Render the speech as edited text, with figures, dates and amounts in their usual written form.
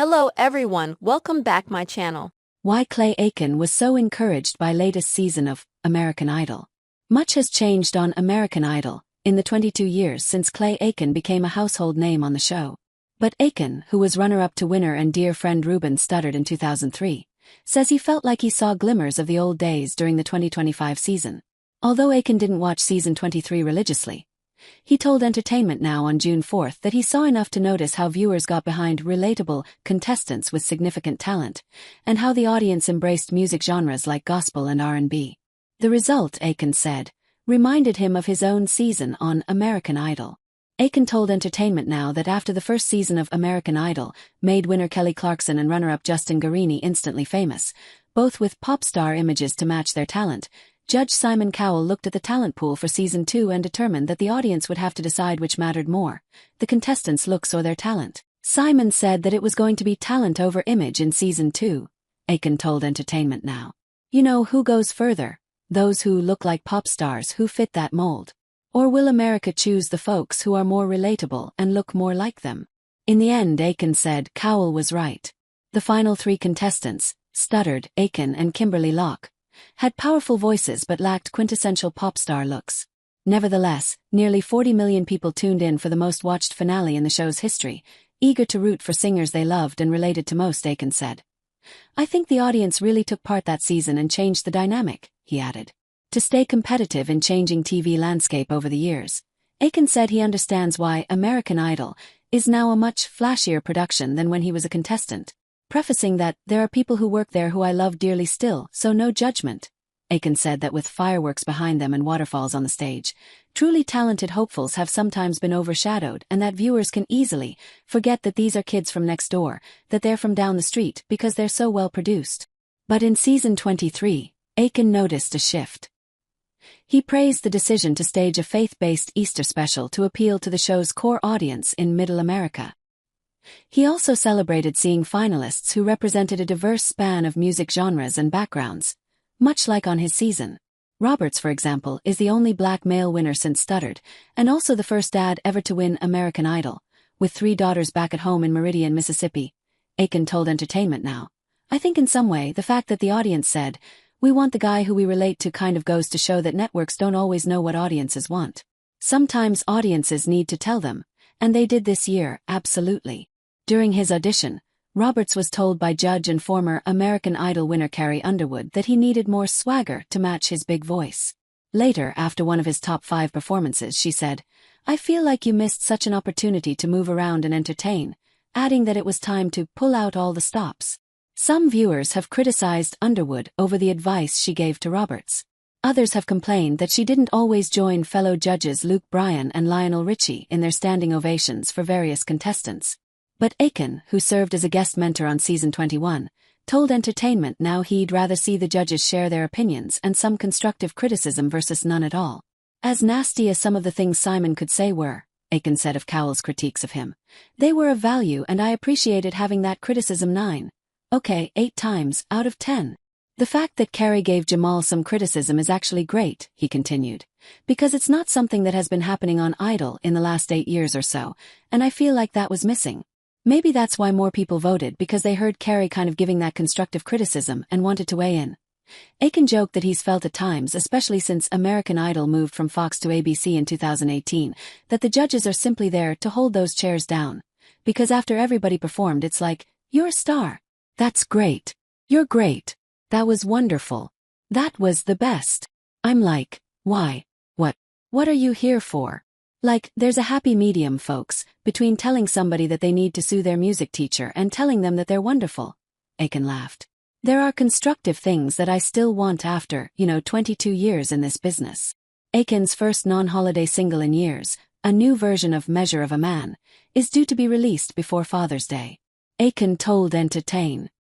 Hello everyone, welcome back my channel. Why Clay Aiken was so encouraged by latest season of American Idol. Much has changed on American Idol in the 22 years since Clay Aiken became a household name on the show. But Aiken, who was runner-up to winner and dear friend Ruben Studdard in 2003, says he felt like he saw glimmers of the old days during the 2025 season. Although Aiken didn't watch season 23 religiously, he told Entertainment Now on June 4 that he saw enough to notice how viewers got behind relatable contestants with significant talent, and how the audience embraced music genres like gospel and R&B. The result, Aiken said, reminded him of his own season on American Idol. Aiken told Entertainment Now that after the first season of American Idol made winner Kelly Clarkson and runner-up Justin Guarini instantly famous, both with pop star images to match their talent, Judge Simon Cowell looked at the talent pool for Season 2 and determined that the audience would have to decide which mattered more, the contestants' looks or their talent. Simon said that it was going to be talent over image in Season 2, Aiken told Entertainment Now. You know who goes further? Those who look like pop stars who fit that mold. Or will America choose the folks who are more relatable and look more like them? In the end, Aiken said Cowell was right. The final three contestants, Studdard, Aiken and Kimberly Locke, had powerful voices but lacked quintessential pop star looks. Nevertheless, nearly 40 million people tuned in for the most watched finale in the show's history, eager to root for singers they loved and related to most, Aiken said. I think the audience really took part that season and changed the dynamic, he added. To stay competitive in changing TV landscape over the years, Aiken said he understands why American Idol is now a much flashier production than when he was a contestant, prefacing that there are people who work there who I love dearly still, so no judgment. Aiken said that with fireworks behind them and waterfalls on the stage, truly talented hopefuls have sometimes been overshadowed and that viewers can easily forget that these are kids from next door, that they're from down the street because they're so well produced. But in season 23, Aiken noticed a shift. He praised the decision to stage a faith-based Easter special to appeal to the show's core audience in Middle America. He also celebrated seeing finalists who represented a diverse span of music genres and backgrounds, much like on his season. Roberts, for example, is the only black male winner since Studdard, and also the first dad ever to win American Idol, with 3 daughters back at home in Meridian, Mississippi. Aiken told Entertainment Now. I think in some way the fact that the audience said, we want the guy who we relate to kind of goes to show that networks don't always know what audiences want. Sometimes audiences need to tell them, and they did this year, absolutely. During his audition, Roberts was told by judge and former American Idol winner Carrie Underwood that he needed more swagger to match his big voice. Later, after one of his top 5 performances, she said, I feel like you missed such an opportunity to move around and entertain, adding that it was time to pull out all the stops. Some viewers have criticized Underwood over the advice she gave to Roberts. Others have complained that she didn't always join fellow judges Luke Bryan and Lionel Richie in their standing ovations for various contestants. But Aiken, who served as a guest mentor on season 21, told Entertainment Now he'd rather see the judges share their opinions and some constructive criticism versus none at all. As nasty as some of the things Simon could say were, Aiken said of Cowell's critiques of him, they were of value and I appreciated having that criticism 8 times out of 10. The fact that Carrie gave Jamal some criticism is actually great, he continued, because it's not something that has been happening on Idol in the last 8 years or so, and I feel like that was missing. Maybe that's why more people voted, because they heard Carrie kind of giving that constructive criticism and wanted to weigh in. Aiken joked that he's felt at times, especially since American Idol moved from Fox to ABC in 2018, that the judges are simply there to hold those chairs down. Because after everybody performed it's like, you're a star. That's great. You're great. That was wonderful. That was the best. I'm like, why? What are you here for? Like, there's a happy medium, folks, between telling somebody that they need to sue their music teacher and telling them that they're wonderful. Aiken laughed. There are constructive things that I still want after, 22 years in this business. Aiken's first non-holiday single in years, a new version of Measure of a Man, is due to be released before Father's Day. Aiken told Entertain.